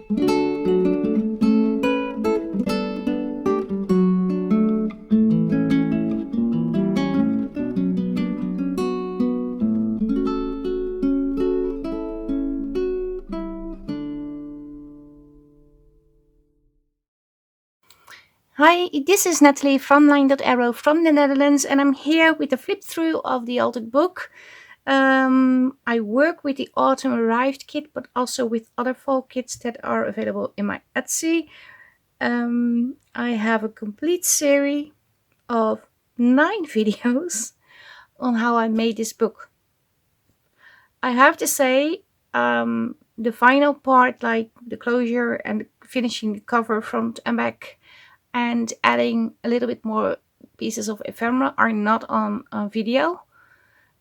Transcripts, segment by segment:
Hi, this is Nathalie from LineDotArrow from the Netherlands, and I'm here with a flip through of the altered book. I work with the Autumn Arrived kit, but also with other fall kits that are available in my Etsy. I have a complete series of 9 videos on how I made this book. I have to say, the final part, like the closure and finishing the cover front and back, and adding a little bit more pieces of ephemera are not on video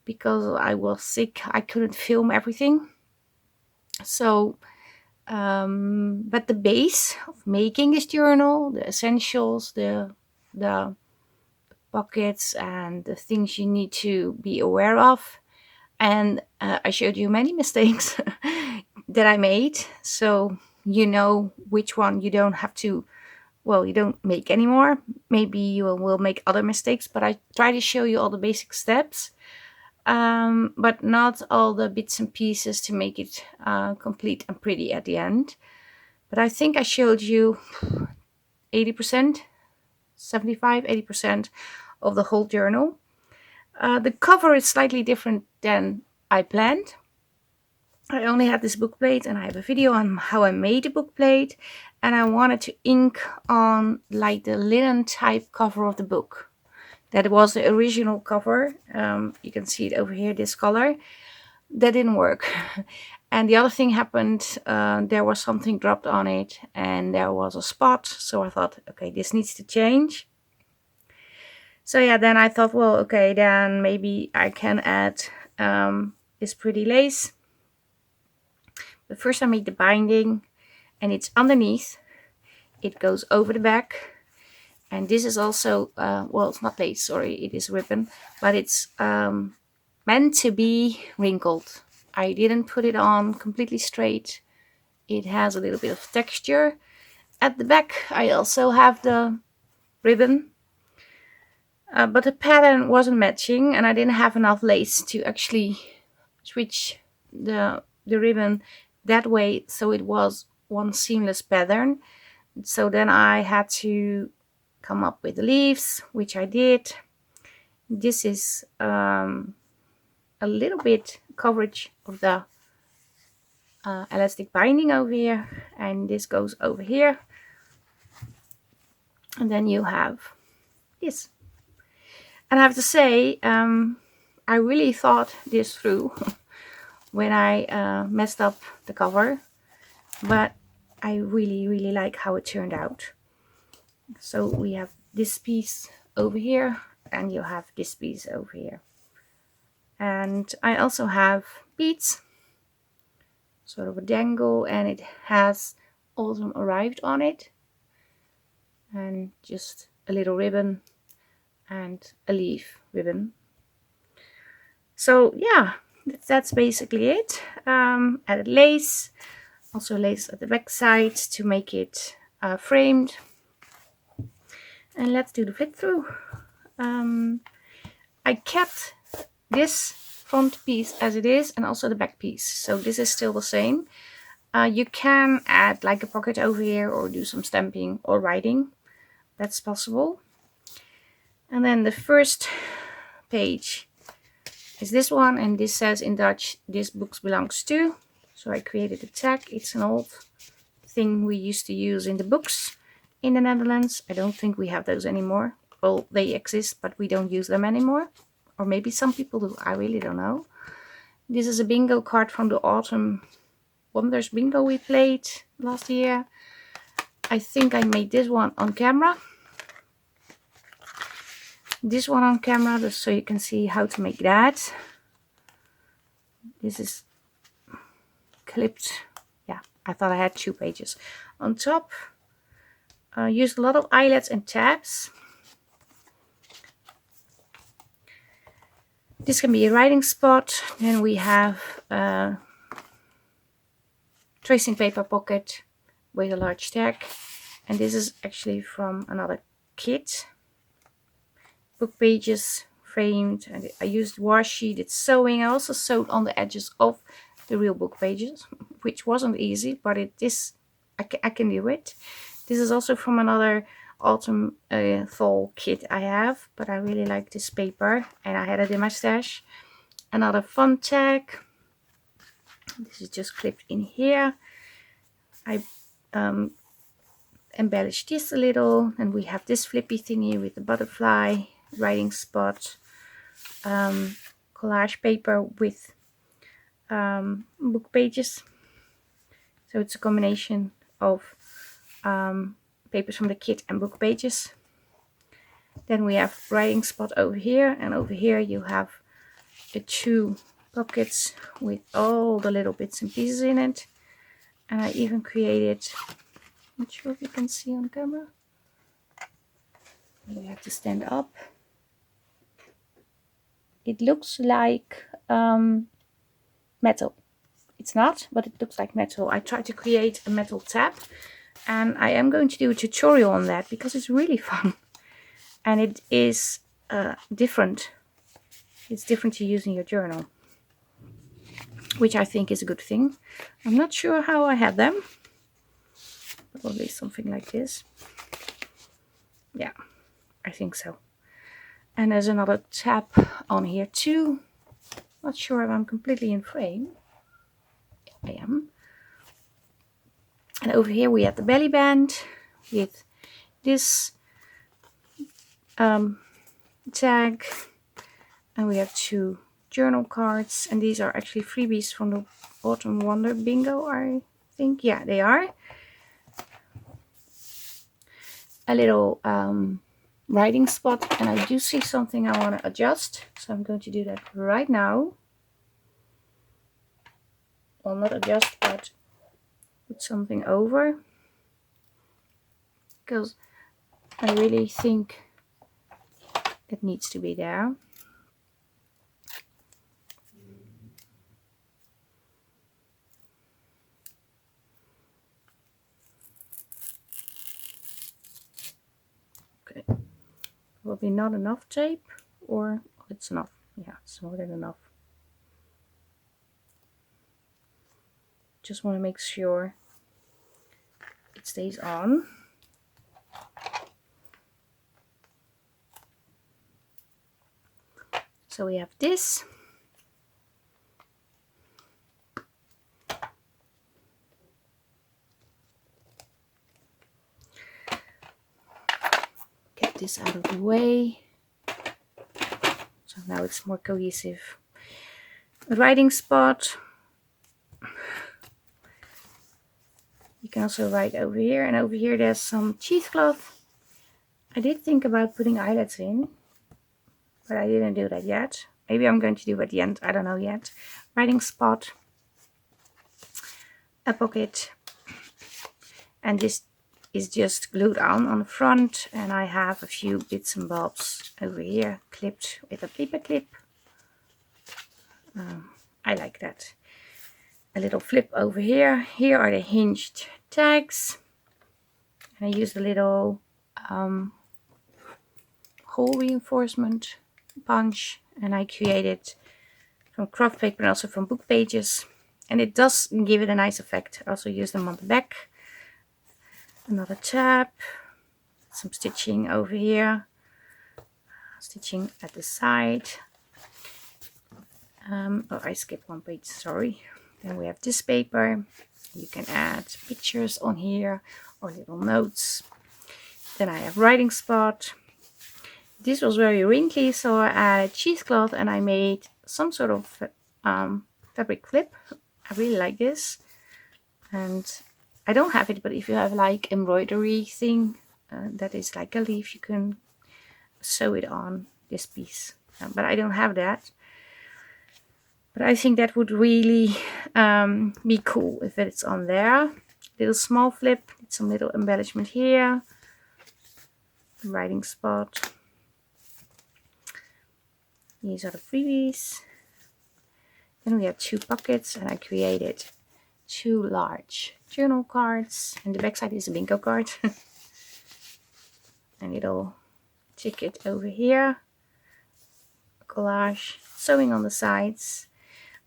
because I was sick. I couldn't film everything. So, but the base of making this journal, the essentials, the pockets and the things you need to be aware of. And I showed you many mistakes that I made. So you know which one you don't have to, well, you don't make anymore. Maybe you will make other mistakes, but I try to show you all the basic steps, but not all the bits and pieces to make it complete and pretty at the end. But I think I showed you 80%, 75, 80% of the whole journal. The cover is slightly different than I planned. I only had this book plate, and I have a video on how I made the book plate, and I wanted to ink on like the linen type cover of the book. That was the original cover. You can see it over here, this color. That didn't work. And the other thing happened, there was something dropped on it and there was a spot. So I thought, okay, this needs to change. So yeah, then I thought, well, okay, then maybe I can add this pretty lace. But first I made the binding, and it's underneath. It goes over the back. And this is also, well, it's not lace, sorry, it is ribbon, but it's meant to be wrinkled. I didn't put it on completely straight. It has a little bit of texture. At the back I also have the ribbon, but the pattern wasn't matching, and I didn't have enough lace to actually switch the ribbon that way so it was one seamless pattern. So then I had to come up with the leaves, which I did. This is a little bit coverage of the elastic binding over here, and this goes over here, and then you have this. And I have to say, I really thought this through when I messed up the cover, but I really like how it turned out. So we have this piece over here, and you have this piece over here. And I also have beads, sort of a dangle, and it has Autumn Arrived on it, and just a little ribbon and a leaf ribbon. So yeah, that's basically it. Added lace, also lace at the back side to make it framed. And let's do the flip through. I kept this front piece as it is, and also the back piece, so this is still the same. You can add like a pocket over here or do some stamping or writing. That's possible. And then the first page is this one, and this says in Dutch, "This book belongs to." So I created a tag. It's an old thing we used to use in the books in the Netherlands. I don't think we have those anymore. Well, they exist, but we don't use them anymore. Or maybe some people do. I really don't know. This is a bingo card from the Autumn Wonders bingo we played last year. I think I made this one on camera. This one on camera, just so you can see how to make that. This is clipped. Yeah, I thought I had 2 pages. On top, used a lot of eyelets and tabs. This can be a writing spot. Then we have a tracing paper pocket, with a large tag. And this is actually from another kit. Book pages framed, and I used washi, did sewing. I also sewed on the edges of the real book pages, which wasn't easy, but I can do it. This is also from another autumn fall kit I have, but I really like this paper and I had it in my stash. Another fun tag. This is just clipped in here. I embellished this a little, and we have this flippy thingy with the butterfly, writing spot, collage paper with book pages. So it's a combination of papers from the kit and book pages. Then we have writing spot over here, and over here you have the 2 pockets with all the little bits and pieces in it. And I even created, not sure if you can see on camera, you have to stand up. It looks like metal. It's not, but it looks like metal. I tried to create a metal tab, and I am going to do a tutorial on that because it's really fun. And it is different. It's different to use in your journal, which I think is a good thing. I'm not sure how I have them. Probably something like this. Yeah, I think so. And there's another tab on here too. Not sure if I'm completely in frame. I am. And over here we have the belly band with this tag. And we have 2 journal cards. And these are actually freebies from the Autumn Wonder Bingo, I think. Yeah, they are. A little writing spot, and I do see something I want to adjust, so I'm going to do that right now. Well, not adjust, but put something over, because I really think it needs to be there. Okay, probably not enough tape, or it's enough. Yeah, it's more than enough. Just want to make sure it stays on. So we have this. Get this out of the way. So now it's more cohesive. A writing spot. You can also write over here, and over here there's some cheesecloth. I did think about putting eyelets in, but I didn't do that yet. Maybe I'm going to do it at the end, I don't know yet. Writing spot, a pocket, and this is just glued on the front, and I have a few bits and bobs over here clipped with a paper clip. I like that. A little flip over here. Here are the hinged tags. And I used a little hole reinforcement punch, and I created from craft paper and also from book pages, and it does give it a nice effect. I also use them on the back. Another tab, some stitching over here, stitching at the side. Oh, I skipped one page, sorry. Then we have this paper. You can add pictures on here or little notes. Then I have writing spot. This was very wrinkly, so I added cheesecloth and I made some sort of fabric clip. I really like this. And I don't have it, but if you have like embroidery thing that is like a leaf, you can sew it on this piece. But I don't have that. But I think that would really be cool if it's on there. Little small flip, some little embellishment here. Writing spot. These are the freebies. Then we have 2 pockets, and I created 2 large journal cards, and the back side is a bingo card. A little ticket over here, collage, sewing on the sides.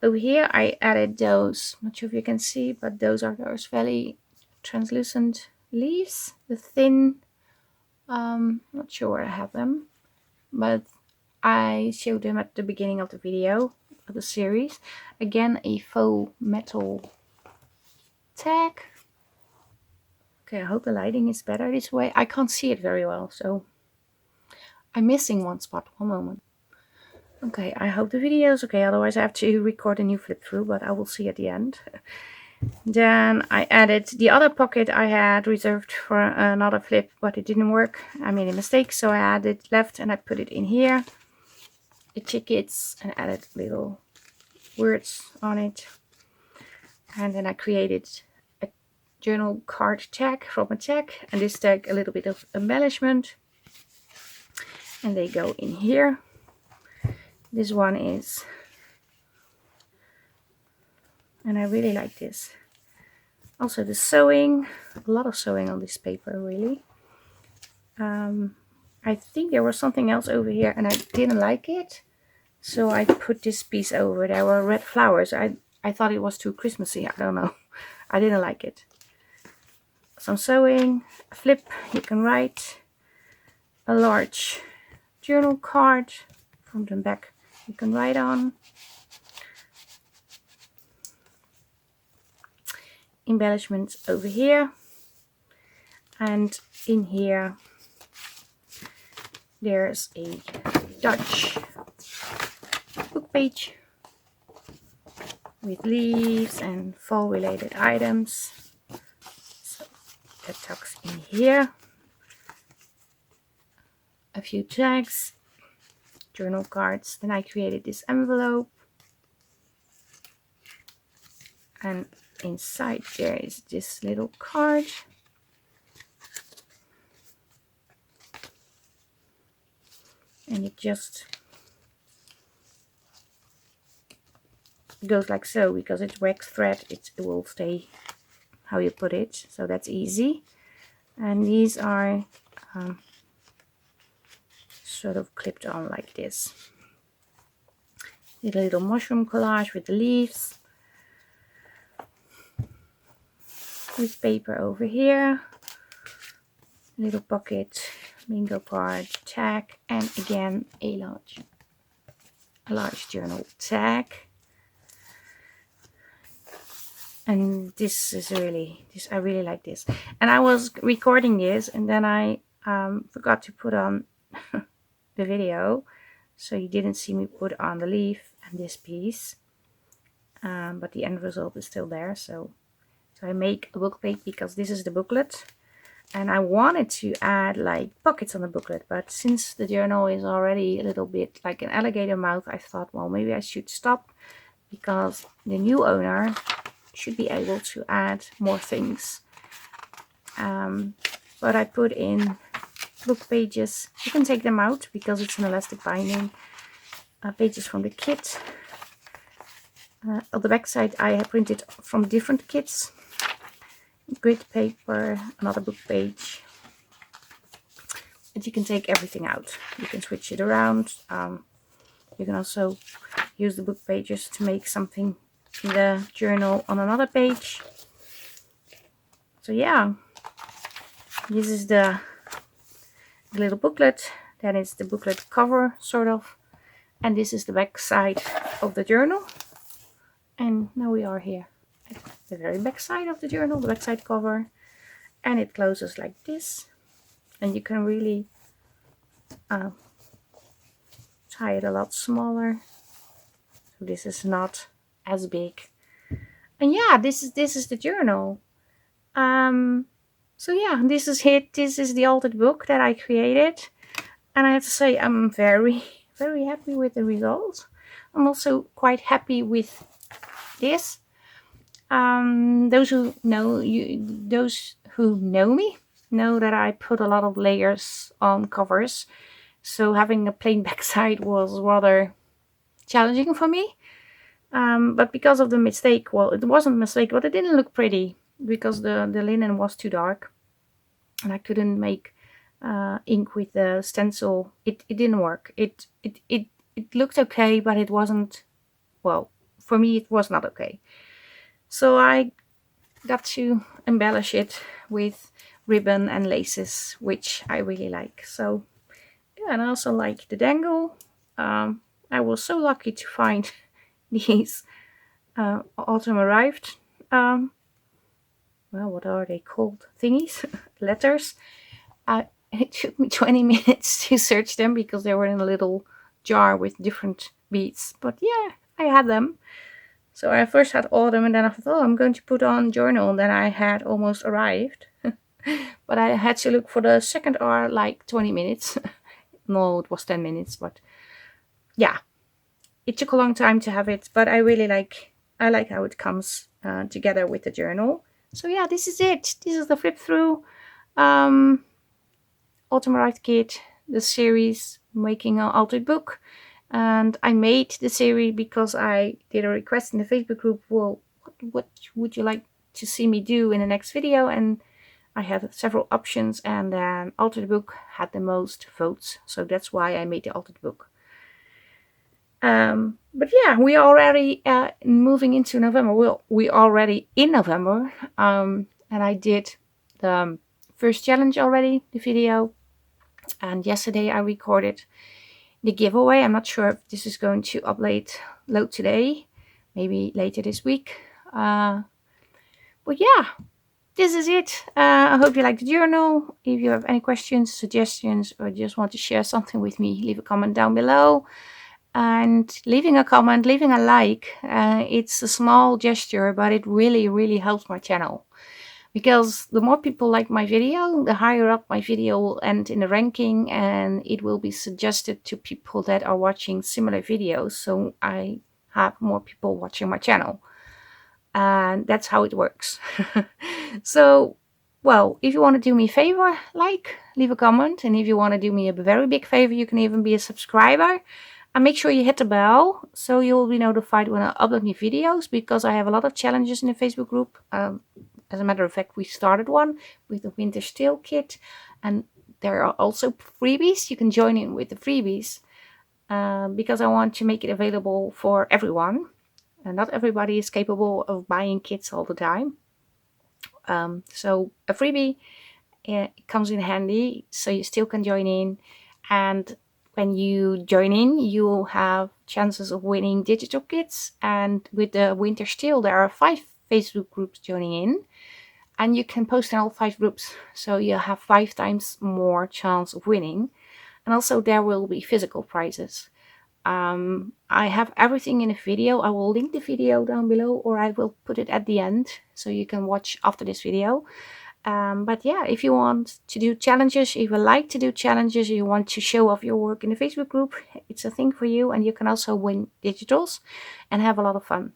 Over here I added those, not sure if you can see, but those are those very translucent leaves, the thin, not sure where I have them, but I showed them at the beginning of the video of the series. Again, a faux metal tag. Okay, I hope the lighting is better this way. I can't see it very well, so I'm missing one spot. One moment. Okay, I hope the video is okay, otherwise I have to record a new flip through, but I will see at the end. Then I added the other pocket I had reserved for another flip, but it didn't work. I made a mistake, so I added left and I put it in here. The tickets, and added little words on it. And then I created a journal card tag from a tag, and this tag a little bit of embellishment. And they go in here. This one is, and I really like this. Also the sewing, a lot of sewing on this paper, really. I think there was something else over here and I didn't like it, so I put this piece over. There were red flowers. I thought it was too Christmassy, I don't know. I didn't like it. Some sewing, a flip, you can write, a large journal card, front and back you can write on. Embellishments over here, and in here there's a Dutch book page with leaves and fall related items. So that tucks in here. A few tags, journal cards. Then I created this envelope, and inside there is this little card. And it just goes like so, because it's wax thread, it will stay how you put it, so that's easy. And these are sort of clipped on like this. Did a little mushroom collage with the leaves. With paper over here, little pocket, bingo card, tag, and again a large journal tag. And this is really, I really like this. And I was recording this, and then I forgot to put on the video, so you didn't see me put on the leaf and this piece, but the end result is still there. So I make a book page because this is the booklet, and I wanted to add like pockets on the booklet, but since the journal is already a little bit like an alligator mouth, I thought, well, maybe I should stop, because the new owner should be able to add more things. But I put in book pages. You can take them out because it's an elastic binding. Pages from the kit. On the back side I have printed from different kits. Grid paper, another book page. And you can take everything out. You can switch it around. You can also use the book pages to make something in the journal on another page. So yeah, this is the little booklet. That is the booklet cover, sort of. And this is the back side of the journal. And now we are here at the very back side of the journal, the back side cover. And it closes like this. And you can really tie it a lot smaller. So this is not as big. And yeah, this is the journal. So yeah, this is it. This is the altered book that I created, and I have to say I'm very happy with the result. I'm also quite happy with this. Those who know me know that I put a lot of layers on covers, so having a plain backside was rather challenging for me. But because of the mistake, well, it wasn't a mistake, but it didn't look pretty because the linen was too dark, and I couldn't make ink with the stencil. It didn't work. It looked okay, but it wasn't, well, for me it was not okay. So I got to embellish it with ribbon and laces, which I really like. So yeah, and I also like the dangle. I was so lucky to find these autumn arrived. Well, what are they called? Thingies? Letters. It took me 20 minutes to search them because they were in a little jar with different beads. But yeah, I had them. So I first had autumn, and then I thought, oh, I'm going to put on journal. And then I had almost arrived. But I had to look for the second R like 20 minutes. No, it was 10 minutes, but yeah, it took a long time to have it, but I like how it comes together with the journal. So yeah, this is it. This is the flip through Autumn Arrived Kit, the series Making an Altered Book. And I made the series because I did a request in the Facebook group, well, what would you like to see me do in the next video? And I had several options, and Altered Book had the most votes, so that's why I made the Altered Book. But yeah, we are already moving into November. Well, we already in November, and I did the first challenge already, the video, and yesterday I recorded the giveaway. I'm not sure if this is going to load today, maybe later this week. But yeah, this is it. I hope you like the journal. If you have any questions, suggestions, or just want to share something with me, leave a comment down below. And leaving a comment, leaving a like, it's a small gesture, but it really, really helps my channel. Because the more people like my video, the higher up my video will end in the ranking, and it will be suggested to people that are watching similar videos. So I have more people watching my channel. And that's how it works. So, well, if you want to do me a favor, leave a comment. And if you want to do me a very big favor, you can even be a subscriber. And make sure you hit the bell so you will be notified when I upload new videos, because I have a lot of challenges in the Facebook group. As a matter of fact, we started one with the Winter Steel kit, and there are also freebies. You can join in with the freebies because I want to make it available for everyone. And not everybody is capable of buying kits all the time. So a freebie comes in handy, so you still can join in. And when you join in, you will have chances of winning digital kits. And with the Winter Steel, there are 5 Facebook groups joining in. And you can post in all 5 groups. So you have 5 times more chance of winning. And also there will be physical prizes. I have everything in a video. I will link the video down below, or I will put it at the end so you can watch after this video. But yeah, if you want to do challenges, if you like to do challenges, you want to show off your work in the Facebook group, it's a thing for you. And you can also win digitals and have a lot of fun.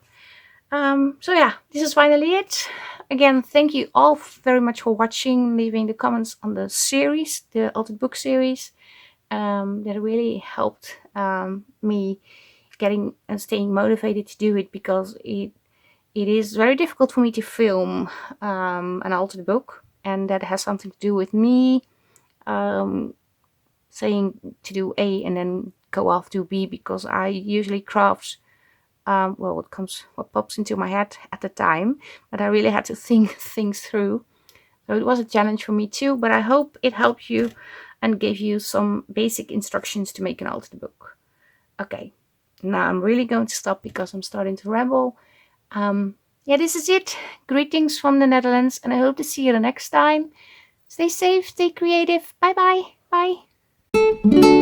So yeah, this is finally it. Again, thank you all very much for watching, leaving the comments on the series, the Altered Book series. That really helped me getting and staying motivated to do it, because it is very difficult for me to film an altered book, and that has something to do with me saying to do A and then go off to B, because I usually craft what pops into my head at the time, but I really had to think things through. So it was a challenge for me too, but I hope it helped you and gave you some basic instructions to make an altered book. Okay, now I'm really going to stop because I'm starting to ramble. Yeah, this is it. Greetings from the Netherlands, and I hope to see you the next time. Stay safe, stay creative. Bye-bye. Bye.